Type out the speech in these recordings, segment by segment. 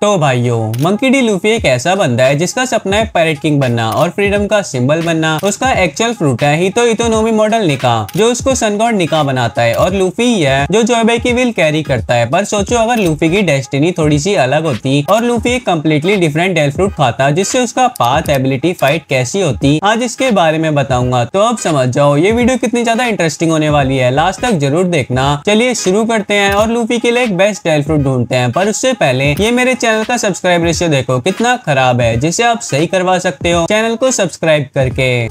तो भाइयों, monkey D Luffy एक ऐसा बंदा है जिसका सपना है पैरेट किंग बनना और फ्रीडम का सिंबल बनना। उसका एक्चुअल फ्रूट है हितो इतोनोमी मॉडल निका, जो उसको सन गॉड निका बनाता है, और लूफी ही है जो जोयबाई की विल कैरी करता है। पर सोचो अगर लूफी की डेस्टिनी थोड़ी सी अलग होती और लूफी एक कम्प्लीटली डिफरेंट डेल फ्रूट खाता, जिससे उसका पाथ, एबिलिटी, फाइट कैसी होती, आज इसके बारे में बताऊंगा। तो अब समझ जाओ ये वीडियो कितनी ज्यादा इंटरेस्टिंग होने वाली है, लास्ट तक जरूर देखना। चलिए शुरू करते हैं और लूफी के लिए एक बेस्ट डेल फ्रूट ढूंढते हैं। पर उससे पहले ये मेरे चैनल का सब्सक्राइब रेशियो देखो कितना खराब है, जिसे आप सही करवा सकते हो चैनल को सब्सक्राइब करके।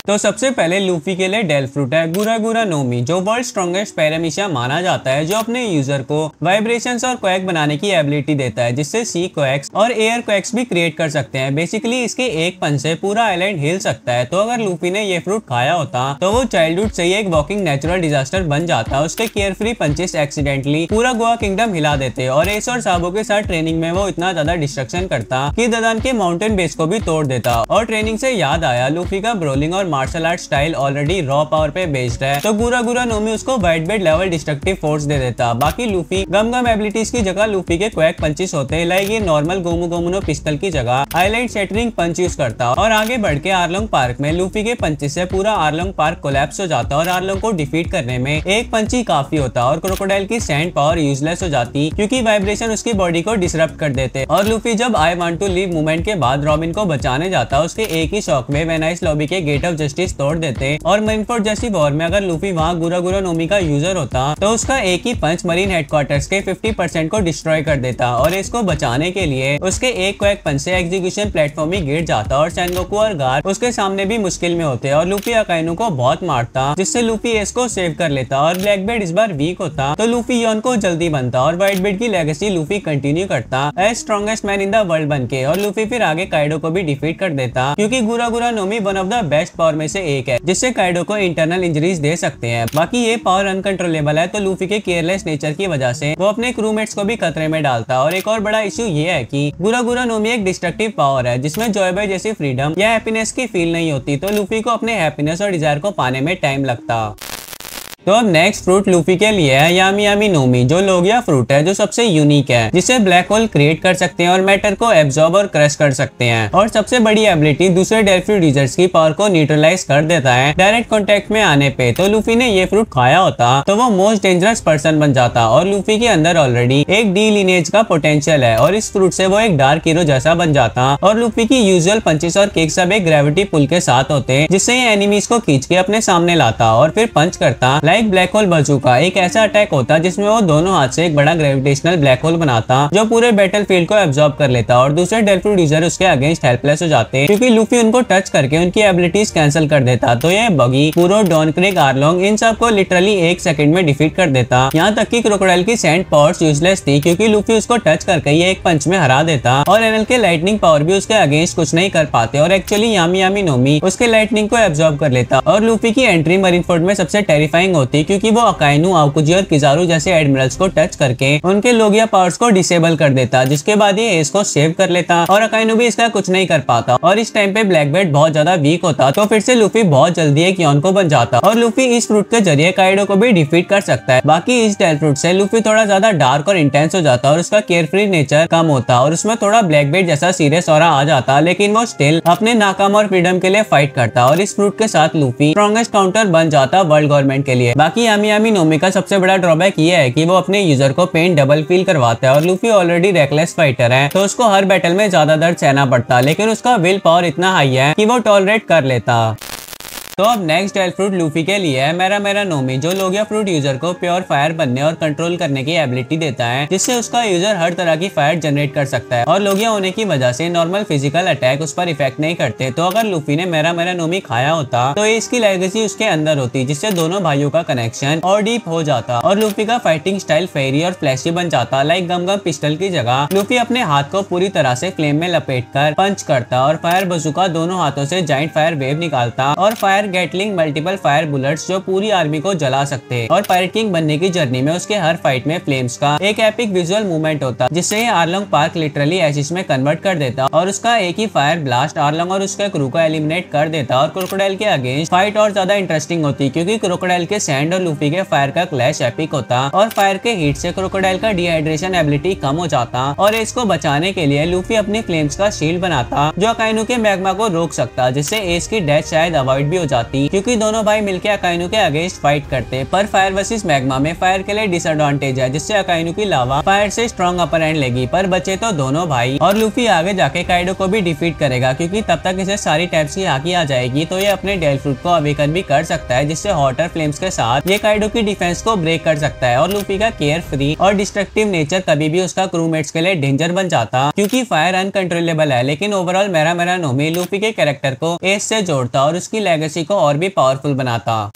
तो सबसे पहले लूफी के लिए डेल फ्रूट है गुरा गुरा नोमी, जो वर्ल्ड स्ट्रॉन्गेस्ट पैरामीशिया माना जाता है, जो अपने यूजर को वाइब्रेशंस और क्वैक बनाने की एबिलिटी देता है, जिससे सी क्वैक्स और एयर क्वैक्स भी क्रिएट कर सकते हैं। बेसिकली इसके एक पंच से पूरा आइलैंड हिल सकता है। तो अगर लूफी ने ये फ्रूट खाया होता तो वो चाइल्डहुड से ही एक वॉकिंग नेचुरल डिजास्टर बन जाता। उसके केयरफ्री पंचेस एक्सीडेंटली पूरा गोवा किंगडम हिला देते और एस और साबो के साथ ट्रेनिंग में वो इतना ज्यादा डिस्ट्रक्शन करता कि ददान के माउंटेन बेस को भी तोड़ देता। और ट्रेनिंग से याद आया, लूफी का ब्रोलिंग और martial art style already raw power पे बेस्ड है, तो गुरा गुरा नोमी उसको white belt level destructive force दे देता। बाकी लूफी गम गम एबिलिटीज की जगह लूफी के क्वैक पंचेस होते हैं, लाइक ये नॉर्मल गोमू गोमुनो पिस्टल की जगह आइलैंड शैटरिंग पंच यूज करता। और आगे बढ़ के आरलोंग पार्क में लूफी के पंचेस से पूरा आरलोंग पार्क कोलैप्स हो जाता और आरलोंग को डिफीट करने में एक पंच ही काफी होता। और क्रोकोडाइल की सैंड पावर यूजलेस हो जाती क्योंकि वाइब्रेशन उसकी बॉडी को डिसरप्ट कर देते। और लूफी जब I want to live movement के बाद रॉबिन को बचाने जाता, उसके एक ही शॉक में वेनाइस लॉबी के गेट ऑफ जस्टिस तोड़ देते। और मरीनफोर्ड जैसी वॉर में अगर लूफी वहाँ गुरा गुरा नोमी का यूजर होता तो उसका एक ही पंच मरीन हेडक्वार्टर्स के 50% को डिस्ट्रॉय कर देता। और इसको बचाने के लिए उसके एक क्वैक पंच से एग्जीक्यूशन प्लेटफॉर्म ही गिर जाता और सेनगोकू और गार उसके सामने भी मुश्किल में होते और लूफी अकाइनु को बहुत मारता, जिससे लूफी एस को सेव कर लेता। और ब्लैक बेल्ट इस बार वीक होता तो लूफी यॉन को जल्दी बनता और व्हाइट बेल्ट की लेगेसी लूफी कंटिन्यू करता as strongest man in the world बनके। और लूफी फिर आगे काइडो को भी डिफीट कर देता, क्योंकि Gura Gura no Mi one of the best power में से एक है, जिससे काइडो को इंटरनल इंजरीज दे सकते हैं। बाकी ये पावर अनकंट्रोलेबल है, तो लूफी के केयरलेस नेचर की वजह से वो अपने क्रूमेट्स को भी खतरे में डालता। और एक और बड़ा इश्यू ये है कि गुरा गुरा नोमी एक डिस्ट्रक्टिव पावर है, जिसमें जॉयबाई जैसी फ्रीडम या हैप्पीनेस की फील नहीं होती, तो लूफी को अपने हैप्पीनेस और डिजायर को पाने में टाइम लगता। तो अब नेक्स्ट फ्रूट लूफी के लिए है यामी यामी नोमी, जो लोगिया फ्रूट है, जो सबसे यूनिक है, जिससे ब्लैक होल क्रिएट कर सकते हैं और मैटर को एब्जॉर्ब और क्रश कर सकते हैं। और सबसे बड़ी एबिलिटी दूसरे डेल फ्रूट यूजर्स की पावर को न्यूट्रलाइज कर देता है डायरेक्ट कॉन्टेक्ट में आने पे। तो लूफी ने ये फ्रूट खाया होता तो वो मोस्ट डेंजरस पर्सन बन जाता। और लूफी के अंदर ऑलरेडी एक डी लिनेज का पोटेंशियल है और इस फ्रूट से वो एक डार्क हीरो जैसा बन जाता। और लूफी की यूजुअल पंचेस और किक सब एक ग्रेविटी पुल के साथ होते हैं, जिससे ये एनिमीज को खींच के अपने सामने लाता और फिर पंच करता। लाइक ब्लैक होल बजूका एक ऐसा अटैक होता जिसमें वो दोनों हाथ से एक बड़ा ग्रेविटेशनल ब्लैक होल बनाता, जो पूरे बैटलफील्ड को एब्जॉर्ब कर लेता। और दूसरे डेल फ्रूट यूजर उसके अगेंस्ट हेल्पलेस हो जाते, क्योंकि लूफी उनको टच करके उनकी एबिलिटीज कैंसिल कर देता। तो ये बगी, पूरो, डॉन क्रिक, आरलोंग इन सब को लिटरली एक सेकंड में डिफीट कर देता। यहाँ तक कि क्रोकोडाइल की सैंड पावर्स यूजलेस थी, क्योंकि लूफी उसको टच करके ये एक पंच में हरा देता। और एनएल के लाइटनिंग पावर भी उसके अगेंस्ट कुछ नहीं कर पाते और एक्चुअली यामी यामी नोमी उसके लाइटनिंग को एब्जॉर्ब कर लेता। और लूफी की एंट्री मरीनफोर्ड में सबसे टेरिफाइंग होती, क्योंकि वो अकाइनु, आउकुजी और किजारू जैसे एडमिरल्स को टच करके उनके लोगिया पावर्स को डिसेबल कर देता, जिसके बाद ये एस को सेव कर लेता और अकाइनु भी इसका कुछ नहीं कर पाता। और इस टाइम पे ब्लैक बेल्ट बहुत ज्यादा वीक होता, तो फिर से लूफी बहुत जल्दी एक यॉन को बन जाता और लूफी इस फ्रूट के जरिए काइडो को भी डिफीट कर सकता है। बाकी इस डेल फ्रूट से लूफी थोड़ा ज्यादा डार्क और इंटेंस हो जाता और उसका केयरफ्री नेचर कम होता और उसमें थोड़ा ब्लैक बेल्ट जैसा सीरियस ऑरा आ जाता, लेकिन वो स्टिल अपने नाकाम और फ्रीडम के लिए फाइट करता। और इस फ्रूट के साथ लूफी स्ट्रॉन्गेस्ट काउंटर बन जाता वर्ल्ड गवर्नमेंट के लिए। बाकी यामी यामी नोमी का सबसे बड़ा ड्रॉबैक ये है कि वो अपने यूजर को पेन डबल फील करवाता है। और लूफी ऑलरेडी रेकलेस फाइटर है, तो उसको हर बैटल में ज्यादा दर्द सहना पड़ता, लेकिन उसका विल पावर इतना हाई है कि वो टॉलरेट कर लेता। तो अब नेक्स्ट डेल फ्रूट लूफी के लिए है मेरा मेरा नोमी, जो लोगिया फ्रूट यूजर को प्योर फायर बनने और कंट्रोल करने की एबिलिटी देता है, जिससे उसका यूजर हर तरह की फायर जनरेट कर सकता है। और लोगिया होने की वजह से नॉर्मल फिजिकल अटैक उस पर इफेक्ट नहीं करते। तो अगर लूफी ने मेरा मेरा नोमी खाया होता तो इसकी लेगेसी उसके अंदर होती, जिससे दोनों भाइयों का कनेक्शन और डीप हो जाता। और लूफी का फाइटिंग स्टाइल फेरी और फ्लैशी बन जाता, लाइक गम गम पिस्टल की जगह लूफी अपने हाथ को पूरी तरह से फ्लेम में लपेट कर पंच करता और फायर बजूका दोनों हाथों से जाइंट फायर वेव निकालता और fire fire Gatling multiple fire bullets जो पूरी आर्मी को जला सकते हैं। और पायरेट किंग बनने की जर्नी में उसके हर फाइट में फ्लेम्स का एक एपिक विजुअल मूवमेंट होता जिससे ये आर्लोंग पार्क लिटरली एशिश में कन्वर्ट कर देता और उसका एक ही फायर ब्लास्ट आर्लोंग और उसके क्रू को एलिमिनेट कर देता और क्रोकोडाइल के अगेंस्ट फाइट और ज्यादा इंटरेस्टिंग होती क्योंकि क्रोकोडाइल के सैंड और लूफी के फायर का क्लैश एपिक होता और फायर के हीट से क्रोकोडाइल का डिहाइड्रेशन एबिलिटी कम हो जाता और इसको बचाने के लिए लूफी अपनी फ्लेम्स का शील्ड बनाता जो अकाइनु के मैग्मा को रोक सकता जिससे एस की डेथ शायद अवॉइड भी हो जाती क्योंकि दोनों भाई मिलकर अकाइनु के अगेंस्ट फाइट करते। पर फायर वर्सेस मैग्मा में फायर के लिए डिसएडवांटेज है जिससे अकाइनु की लावा फायर से स्ट्रॉन्ग अपर एंड लेगी। पर बचे तो दोनों भाई और लूफी आगे जाके काइडो को भी डिफीट करेगा क्योंकि तब तक इसे सारी टैप्स की हाकी आ जाएगी तो ये अपने डेल फ्रूट को अवेकन भी कर सकता है जिससे हॉटर फ्लेम्स के साथ ये काइडो की डिफेंस को ब्रेक कर सकता है। और लूफी का केयर फ्री और डिस्ट्रक्टिव नेचर कभी भी उसका क्रूमेट्स के लिए डेंजर बन जाता क्योंकि फायर अनकंट्रोलेबल है। लेकिन ओवरऑल मेरा नोमी लूफी के कैरेक्टर को एस से जोड़ता और उसकी लेगेसी को और भी पावरफुल बनाता।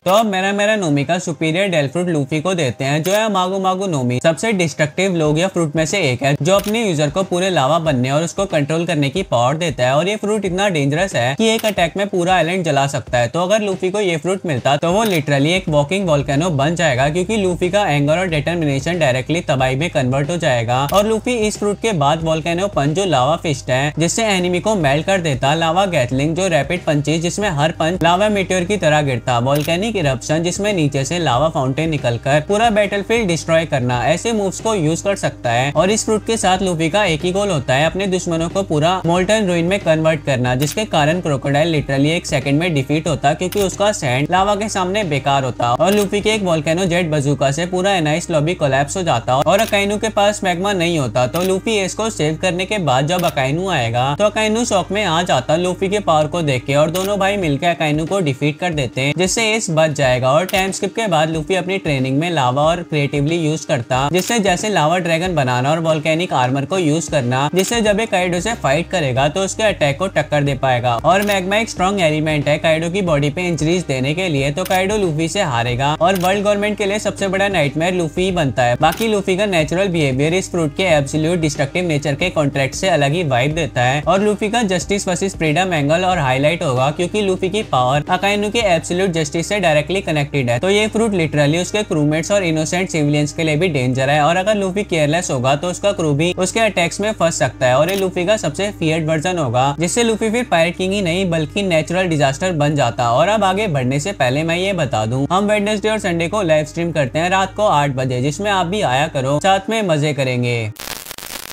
तो अब मेरा नोमी का सुपीरियर डेल फ्रूट लूफी को देते हैं जो है मागू मागू नोमी। सबसे डिस्ट्रक्टिव लोग या फ्रूट में से एक है जो अपने यूजर को पूरे लावा बनने और उसको कंट्रोल करने की पावर देता है। और ये फ्रूट इतना डेंजरस है कि एक अटैक में पूरा आइलैंड जला सकता है। तो अगर लूफी को ये फ्रूट मिलता तो वो लिटरली एक वॉकिंग वोल्केनो बन जाएगा क्योंकि लूफी का एंगर और डिटर्मिनेशन डायरेक्टली तबाही में कन्वर्ट हो जाएगा। और लूफी इस फ्रूट के बाद वोल्केनो पंच जो लावा फिस्ट है जिससे एनिमी को मेल्ट कर देता, लावा गैटलिंग जो रैपिड पंचेस जिसमें हर पंच लावा मीटियोर की तरह गिरता, वोल्केनिक इरप्शन जिसमें नीचे से लावा फाउंटेन निकलकर पूरा बैटलफील्ड डिस्ट्रॉय करना, ऐसे मूव्स को यूज कर सकता है। और इस फ्रूट के साथ लूफी का एक ही गोल होता है अपने दुश्मनों को पूरा मोल्टन रुइन में कन्वर्ट करना जिसके कारण क्रोकोडाइल लिटरली एक सेकंड में डिफीट होता क्योंकि उसका सैंड लावा के सामने बेकार होता और लूफी के एक वोल्केनो जेट बजूका से पूरा एनाइस लॉबी कोलैप्स हो जाता और अकाइनु के पास मैग्मा नहीं होता। तो लूफी एस को सेव करने के बाद जब अकाइनु आएगा तो अकाइनु शॉक में आ जाता लूफी के पावर को देख के और दोनों भाई मिलकर अकाइनु को डिफीट कर देते हैं जिससे एस बच जाएगा। और टाइम स्किप के बाद लूफी अपनी ट्रेनिंग में लावा और क्रिएटिवली यूज करता जिससे जैसे लावा ड्रैगन बनाना और वोल्केनिक आर्मर को यूज करना जिससे जब ये काइडो से फाइट करेगा तो उसके अटैक को टक्कर दे पाएगा। और मैग्मा एक स्ट्रॉन्ग एलिमेंट है काइडो की बॉडी पे इंजरीज देने के लिए तो काइडो लूफी से हारेगा और वर्ल्ड गवर्नमेंट के लिए सबसे बड़ा नाइटमेयर लूफी ही बनता है। बाकी लूफी का नेचुरल बिहेवियर इस फ्रूट के एब्सोल्यूट डिस्ट्रक्टिव नेचर के कॉन्ट्रैक्ट से अलग ही वाइब देता है। और लूफी का जस्टिस वर्सेस फ्रीडम एंगल और हाईलाइट होगा क्योंकि लूफी की पावर अकाइनु के एब्सोल्यूट जस्टिस से डायरेक्टली कनेक्टेड है। तो ये फ्रूट लिटरली उसके क्रूमेट्स और इनोसेंट सिविलियंस के लिए भी डेंजर है और अगर लूफी केयरलेस होगा तो उसका क्रू भी उसके अटैक्स में फंस सकता है। और ये लूफी का सबसे फियर्ड वर्जन होगा जिससे लूफी फिर पायरेट किंग ही नहीं बल्कि नेचुरल डिजास्टर बन जाता। और अब आगे बढ़ने से पहले मैं ये बता दूं हम वेडनेसडे और संडे को लाइव स्ट्रीम करते हैं रात को 8 बजे जिसमें आप भी आया करो, साथ में मजे करेंगे।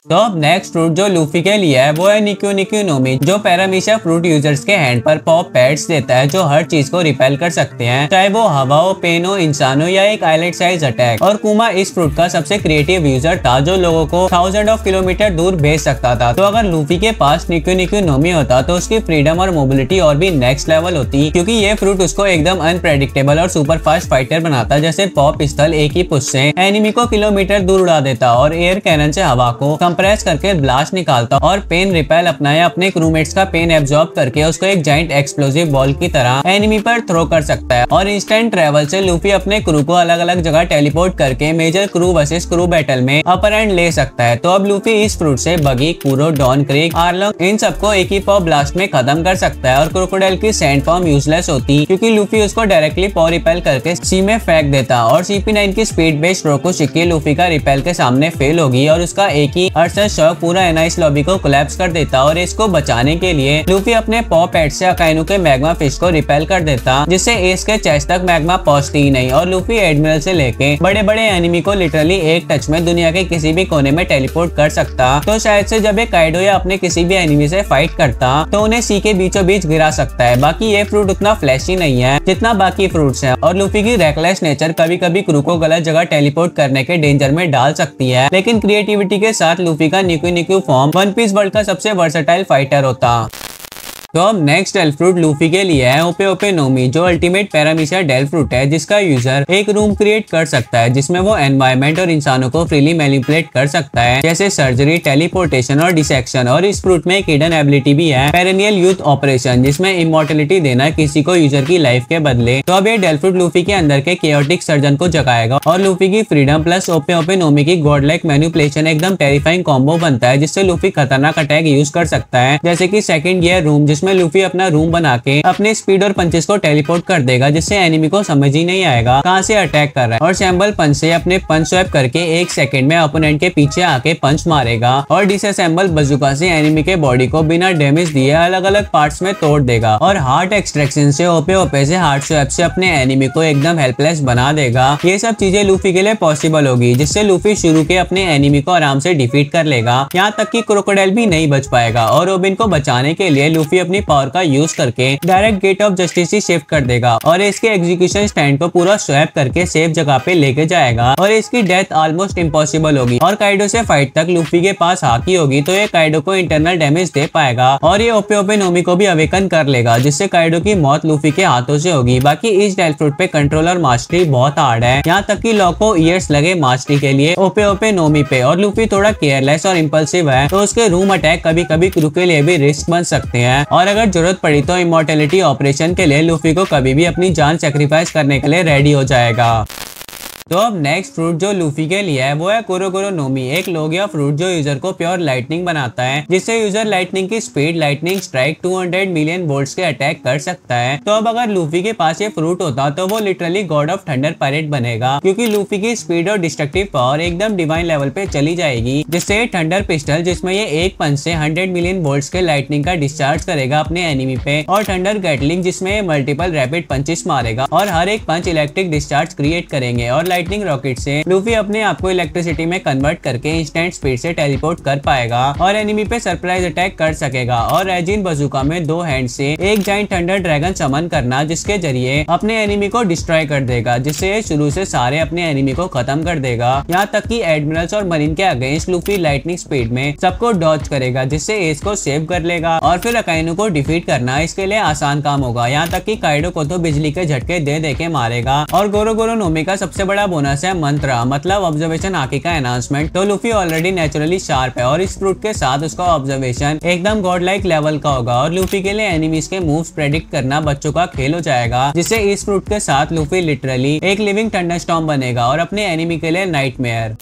तो अब नेक्स्ट फ्रूट जो लूफी के लिए है वो है निक्यू निक्यू नोमी जो पैरामीशिया फ्रूट यूजर्स के हैंड पर पॉप पैड्स देता है जो हर चीज को रिपेल कर सकते हैं चाहे वो हवा हो, पेन हो, इंसान हो या एक आइलैंड साइज अटैक। और कुमा इस फ्रूट का सबसे क्रिएटिव यूजर था जो लोगों को 1000 ऑफ किलोमीटर दूर भेज सकता था। तो अगर लूफी के पास निक्यू निक्यू नोमी होता तो उसकी फ्रीडम और मोबिलिटी और भी नेक्स्ट लेवल होती क्योंकि ये फ्रूट उसको एकदम अनप्रेडिक्टेबल और सुपर फास्ट फाइटर बनाता। जैसे पॉप पिस्टल एक ही पुश से एनिमी को किलोमीटर दूर उड़ा देता और एयर कैनन से हवा को कंप्रेस करके ब्लास्ट निकालता और पेन रिपेल अपनाया अपने क्रूमेट्स का पेन एब्जॉर्ब करके उसको एक जाइंट एक्सप्लोसिव बॉल की तरह एनिमी पर थ्रो कर सकता है। और इंस्टेंट ट्रेवल से लूफी अपने क्रू को अलग अलग जगह टेलीपोर्ट करके major crew versus crew battle में अपर एंड ले सकता है। तो अब लूफी इस फ्रूट से बगी, कूरो, डॉन क्रीक, आर्लोंग इन सबको एक ही पॉप ब्लास्ट में खत्म कर सकता है। और क्रोकोडाइल की सैंड फॉर्म यूजलेस होती क्योंकि लूफी उसको डायरेक्टली पॉ रिपेल करके सी में फेंक देता। और CP9 की स्पीड बेस्ड रोकुशिकी लूफी का रिपेल के सामने फेल होगी और उसका एक ही अर्सस शॉक पूरा एनाइस लॉबी को कोलैप्स कर देता। और इसको बचाने के लिए लूफी अपने पॉ पैड से अकाइनु के मैग्मा फिश को रिपेल कर देता जिससे एस के चेस्ट तक मैग्मा पहुंचती ही नहीं। और लूफी एडमिरल से लेके बड़े बड़े एनिमी को लिटरली एक टच में दुनिया के किसी भी कोने में टेलीपोर्ट कर सकता। तो शायद से जब एक काइडो या अपने किसी भी एनिमी से फाइट करता तो उन्हें सी के बीचों बीच गिरा सकता है। बाकी ये फ्रूट उतना फ्लैशी नहीं है जितना बाकी फ्रूट्स हैं। और लूफी की रेकलेस नेचर कभी कभी क्रू को गलत जगह टेलीपोर्ट करने के डेंजर में डाल सकती है लेकिन क्रिएटिविटी के साथ लूफी का निक्यू निक्यू फॉर्म वन पीस वर्ल्ड का सबसे वर्सेटाइल फाइटर होता। तो अब नेक्स्ट डेल फ्रूट लूफी के लिए है ओपे ओपे नोमी जो अल्टीमेट पैरामीशिया डेल फ्रूट है जिसका यूजर एक रूम क्रिएट कर सकता है जिसमें वो एनवायरमेंट और इंसानों को फ्रीली मैनिपुलेट कर सकता है जैसे सर्जरी, टेलीपोर्टेशन और डिसेक्शन। और इस फ्रूट में एक हिडन एबिलिटी भी है पेरेनियल यूथ ऑपरेशन जिसमें इमोर्टलिटी देना किसी को यूजर की लाइफ के बदले। तो अब ये डेल फ्रूट लूफी के अंदर के केओटिक सर्जन को जगाएगा और लूफी की फ्रीडम प्लस ओपे ओपे नोमी की गॉड लाइक मैनिपुलेशन एकदम टेरिफाइंग कॉम्बो बनता है जिससे लूफी खतरनाक अटैक यूज कर सकता है जैसे की सेकंड गियर रूम जिसमें लूफी अपना रूम बना के अपने स्पीड और पंचेस को टेलीपोर्ट कर देगा, जिससे एनिमी को समझ ही नहीं आएगा कहाँ से अटैक कर रहा है। और सैम्बल पंच से अपने पंच स्वैप करके 1 सेकंड में ओपोनेंट के पीछे आके पंच मारेगा और डिसअसेंबल बजूका से एनिमी के बॉडी को बिना डैमेज दिए अलग अलग पार्ट्स में तोड़ देगा। और हार्ट एक्सट्रैक्शन से ओपे से हार्ट स्वैप से अपने एनिमी को एकदम हेल्पलेस बना देगा। ये सब चीजें लूफी के लिए पॉसिबल होगी, जिससे लूफी शुरू के अपने एनिमी को आराम से डिफीट कर लेगा। यहाँ तक कि क्रोकोडाइल भी नहीं बच पाएगा और रोबिन को बचाने के लिए लूफी अपनी पावर का यूज करके डायरेक्ट गेट ऑफ जस्टिस ही शिफ्ट कर देगा और इसके एग्जीक्यूशन स्टैंड को पूरा स्वैप करके सेफ जगह पे लेके जाएगा और इसकी डेथ ऑलमोस्ट इम्पॉसिबल होगी। और काइडो से फाइट तक लूफी के पास हाकी होगी तो ये काइडो को इंटरनल डैमेज दे पाएगा और ये ओपे नोमी को भी अवेकन कर लेगा, जिससे काइडो की मौत लूफी के हाथों से होगी। बाकी इस डेल फ्रूट पे कंट्रोल और मास्टरी बहुत हार्ड है, यहाँ तक कि लॉ को ईयर्स लगे मास्टरी के लिए ओपे नोमी पे। और लूफी थोड़ा केयरलेस और इम्पल्सिव है तो उसके रूम अटैक कभी कभी क्रू के लिए भी रिस्क बन सकते हैं और अगर जरूरत पड़ी तो इमॉर्टैलिटी ऑपरेशन के लिए लूफी को कभी भी अपनी जान सेक्रीफाइस करने के लिए रेडी हो जाएगा। तो अब नेक्स्ट फ्रूट जो लूफी के लिए है वो है कोरोकोरो नोमी, एक लोगिया फ्रूट जो यूजर को प्योर लाइटनिंग बनाता है, जिससे यूजर लाइटनिंग की speed lightning strike 200 million volts के अटैक कर सकता है। तो अब अगर लूफी के पास ये फ्रूट होता तो वो literally God of thunder pirate बनेगा, क्योंकि लूफी की स्पीड और डिस्ट्रक्टिव पावर एकदम डिवाइन लेवल पे चली जाएगी, जिससे थंडर पिस्टल जिसमें ये एक पंच से 100 मिलियन वोल्ट्स के लाइटनिंग का डिस्चार्ज करेगा अपने एनिमी पे, और थंडर गैटलिंग जिसमें ये मल्टीपल रैपिड पंचेस मारेगा और हर एक पंच इलेक्ट्रिक डिस्चार्ज क्रिएट करेंगे। और लाइटनिंग रॉकेट से लूफी अपने आप को इलेक्ट्रिसिटी में कन्वर्ट करके इंस्टेंट स्पीड से टेलीपोर्ट कर पाएगा और एनिमी पे सरप्राइज अटैक कर सकेगा। और रेजिन बजूका में 2 हैंड से एक जाइंट थंडर ड्रैगन समन करना, जिसके जरिए अपने एनिमी को डिस्ट्रॉय कर देगा, जिससे ये शुरू से सारे अपने एनिमी को खत्म कर देगा। यहाँ तक कि एडमिरल्स और मरीन के अगेंस्ट लूफी लाइटनिंग स्पीड में सबको डॉज करेगा, जिससे एस को सेव कर लेगा और फिर अकाइनो को डिफीट करना इसके लिए आसान काम होगा। यहाँ तक कि काइडो को तो बिजली के झटके दे के मारेगा। और गोरो नोमी का सबसे बड़ा बोनस है मंत्र, मतलब ऑब्जर्वेशन आकी का एनाउंसमेंट। तो लूफी ऑलरेडी नेचुरली शार्प है और इस फ्रूट के साथ उसका ऑब्जर्वेशन एकदम गॉड लाइक लेवल का होगा और लूफी के लिए एनिमीज के मूव्स प्रेडिक्ट करना बच्चों का खेल हो जाएगा, जिससे इस फ्रूट के साथ लूफी लिटरली एक लिविंग थंडरस्टॉर्म बनेगा और अपने एनिमी के लिए नाइटमेयर।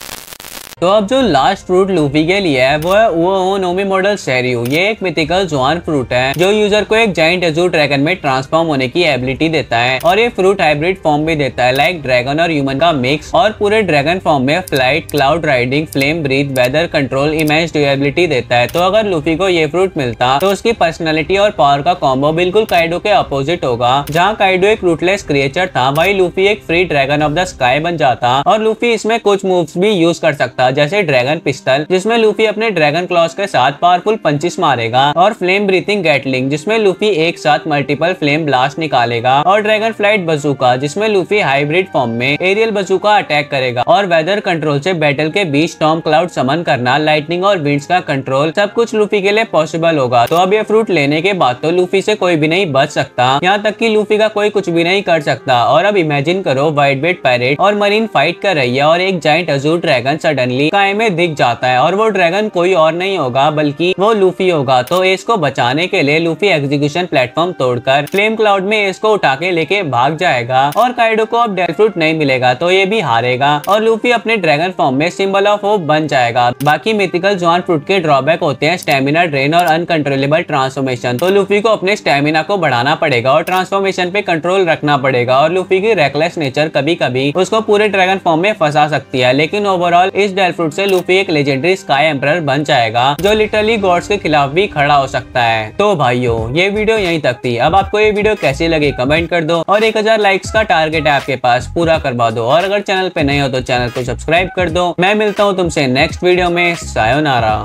तो अब जो लास्ट फ्रूट लूफी के लिए है वो है उओ नोमी मॉडल सेरियो। ये एक मिथिकल जवान फ्रूट है जो यूजर को एक जाइंट अजूर ड्रैगन में ट्रांसफॉर्म होने की एबिलिटी देता है और ये फ्रूट हाइब्रिड फॉर्म भी देता है, लाइक ड्रैगन और ह्यूमन का मिक्स, और पूरे ड्रैगन फॉर्म में flight, cloud riding, flame breath, weather control, image durability देता है। तो अगर लूफी को ये फ्रूट मिलता तो उसकी पर्सनैलिटी और पावर का कॉम्बो बिल्कुल काइडो के अपोजिट होगा। जहाँ काइडो एक रूटलेस क्रिएचर था, वही लूफी एक free dragon of the sky बन जाता और लूफी इसमें कुछ मूव्स भी यूज कर सकता, जैसे ड्रैगन पिस्टल जिसमें लूफी अपने ड्रैगन क्लॉज के साथ पावरफुल पंचेस मारेगा, और फ्लेम ब्रीथिंग गैटलिंग जिसमें लूफी एक साथ मल्टीपल फ्लेम ब्लास्ट निकालेगा, और ड्रैगन फ्लाइट बजूका जिसमें लूफी हाइब्रिड फॉर्म में एरियल बजूका अटैक करेगा, और वेदर कंट्रोल से बैटल के बीच स्टॉर्म क्लाउड समन करना, लाइटनिंग और विंड्स का कंट्रोल, सब कुछ लूफी के लिए पॉसिबल होगा। तो अब ये फ्रूट लेने के बाद तो लूफी से कोई भी नहीं बच सकता, यहाँ तक कि लूफी का कोई कुछ भी नहीं कर सकता। और अब इमेजिन करो व्हाइट बेड पायरेट और मरीन फाइट कर रही है और एक giant Azzur dragon suddenly sky में दिख जाता है और वो ड्रैगन कोई और नहीं होगा बल्कि वो लूफी होगा। तो एस को बचाने के लिए लूफी एग्जीक्यूशन प्लेटफॉर्म तोड़कर फ्लेम क्लाउड में एस को उठा के लेके भाग जाएगा और काइडो को अब डेल फ्रूट नहीं मिलेगा तो ये भी हारेगा और लूफी अपने ड्रैगन फॉर्म में सिंबल ऑफ होप बन जाएगा। बाकी मिथिकल जवान फ्रूट के ड्रॉबैक होते हैं स्टेमिना ड्रेन और अनकंट्रोलेबल ट्रांसफॉर्मेशन। तो लूफी को अपने स्टेमिना को बढ़ाना पड़ेगा और ट्रांसफॉर्मेशन पे कंट्रोल रखना पड़ेगा और लूफी की रेकलेस नेचर कभी कभी उसको पूरे ड्रैगन फॉर्म में फंसा सकती है। लेकिन ओवरऑल इस डेल फ्रूट से लूफी एक लेजेंडरी स्काई एम्परर बन जाएगा जो लिटरली गॉड्स के खिलाफ भी खड़ा हो सकता है। तो भाइयों ये वीडियो यहीं तक थी। अब आपको ये वीडियो कैसी लगी कमेंट कर दो और 1000 लाइक्स का टारगेट है आपके पास, पूरा करवा दो। और अगर चैनल पे नए हो तो चैनल को सब्सक्राइब कर दो। मैं मिलता हूँ तुमसे नेक्स्ट वीडियो में। सायोनारा।